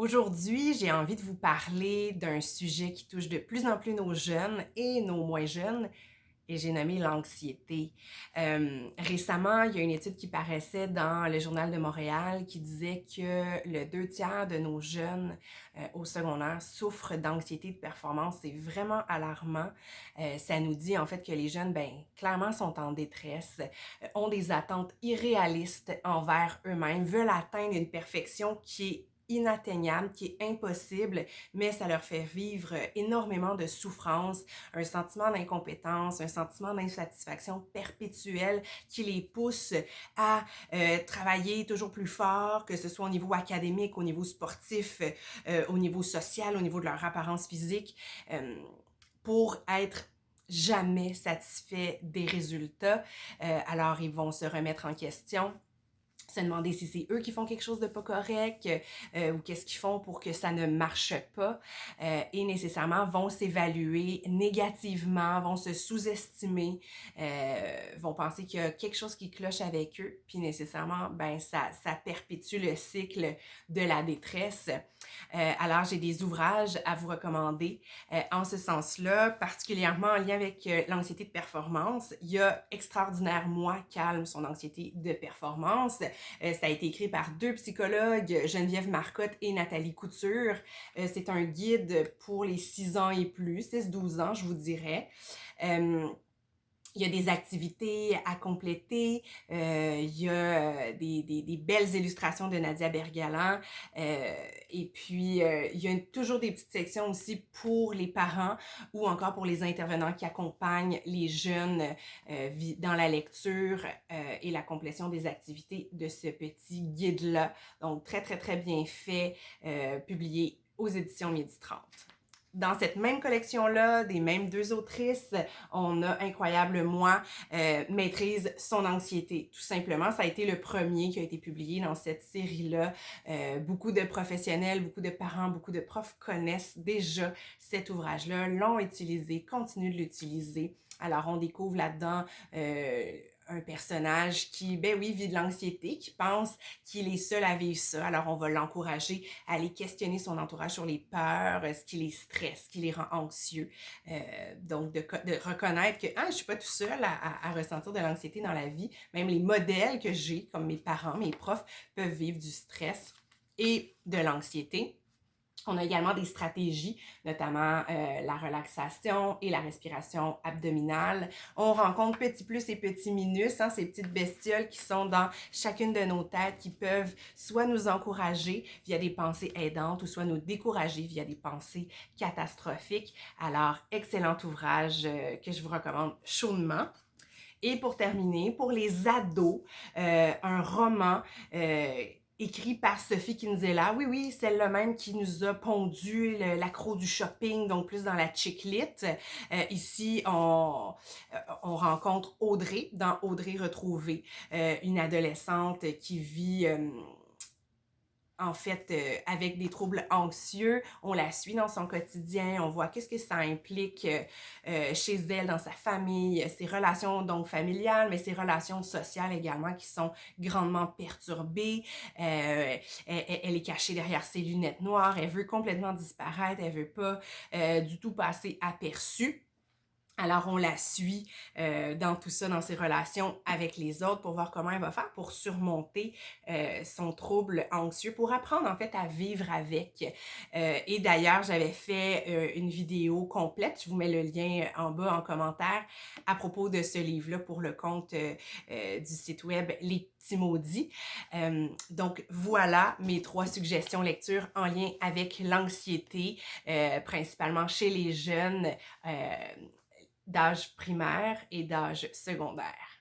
Aujourd'hui, j'ai envie de vous parler d'un sujet qui touche de plus en plus nos jeunes et nos moins jeunes, et j'ai nommé l'anxiété. Récemment, il y a une étude qui paraissait dans le Journal de Montréal qui disait que le 2 tiers de nos jeunes au secondaire souffrent d'anxiété de performance. C'est vraiment alarmant. Ça nous dit en fait que les jeunes, clairement, sont en détresse, ont des attentes irréalistes envers eux-mêmes, veulent atteindre une perfection qui est inatteignable, qui est impossible, mais ça leur fait vivre énormément de souffrance, un sentiment d'incompétence, un sentiment d'insatisfaction perpétuelle qui les pousse à travailler toujours plus fort, que ce soit au niveau académique, au niveau sportif, au niveau social, au niveau de leur apparence physique, pour être jamais satisfaits des résultats. Alors, ils vont se remettre en question, se demander si c'est eux qui font quelque chose de pas correct ou qu'est-ce qu'ils font pour que ça ne marche pas et nécessairement vont s'évaluer négativement, vont se sous-estimer, vont penser qu'il y a quelque chose qui cloche avec eux, puis nécessairement, ça perpétue le cycle de la détresse. Alors, j'ai des ouvrages à vous recommander en ce sens-là, particulièrement en lien avec l'anxiété de performance. Il y a Extraordinaire Moi calme son anxiété de performance. Ça a été écrit par 2 psychologues, Geneviève Marcotte et Nathalie Couture. C'est un guide pour les 6 ans et plus, 6-12 ans, je vous dirais. Il y a des activités à compléter, il y a des belles illustrations de Nadia Bergalan, et puis il y a toujours des petites sections aussi pour les parents ou encore pour les intervenants qui accompagnent les jeunes dans la lecture et la complétion des activités de ce petit guide-là. Donc très très très bien fait, publié aux éditions Midi 30. Dans cette même collection-là, des mêmes 2 autrices, on a Incroyable Moi, maîtrise son anxiété. Tout simplement, ça a été le premier qui a été publié dans cette série-là. Beaucoup de professionnels, beaucoup de parents, beaucoup de profs connaissent déjà cet ouvrage-là, l'ont utilisé, continuent de l'utiliser. Alors, on découvre là-dedans un personnage qui, vit de l'anxiété, qui pense qu'il est seul à vivre ça. Alors, on va l'encourager à aller questionner son entourage sur les peurs, ce qui les stresse, ce qui les rend anxieux. Donc, de reconnaître que je suis pas tout seul à ressentir de l'anxiété dans la vie. Même les modèles que j'ai, comme mes parents, mes profs, peuvent vivre du stress et de l'anxiété. On a également des stratégies, notamment la relaxation et la respiration abdominale. On rencontre petits plus et petits minus, ces petites bestioles qui sont dans chacune de nos têtes qui peuvent soit nous encourager via des pensées aidantes ou soit nous décourager via des pensées catastrophiques. Alors, excellent ouvrage que je vous recommande chaudement. Et pour terminer, pour les ados, un roman écrit par Sophie Kinsella. Oui, celle-là même qui nous a pondu l'accro du shopping, donc plus dans la chick lit. Ici, on rencontre Audrey, dans Audrey retrouvée, une adolescente qui vit avec des troubles anxieux. On la suit dans son quotidien, on voit qu'est-ce que ça implique chez elle, dans sa famille, ses relations donc familiales, mais ses relations sociales également qui sont grandement perturbées. Elle est cachée derrière ses lunettes noires, elle veut complètement disparaître, elle veut pas du tout passer aperçue. Alors, on la suit dans tout ça, dans ses relations avec les autres pour voir comment elle va faire pour surmonter son trouble anxieux, pour apprendre en fait à vivre avec. Et d'ailleurs, j'avais fait une vidéo complète, je vous mets le lien en bas en commentaire, à propos de ce livre-là pour le compte du site web Les Petits Maudits. Donc, voilà mes 3 suggestions lecture en lien avec l'anxiété, principalement chez les jeunes d'âge primaire et d'âge secondaire.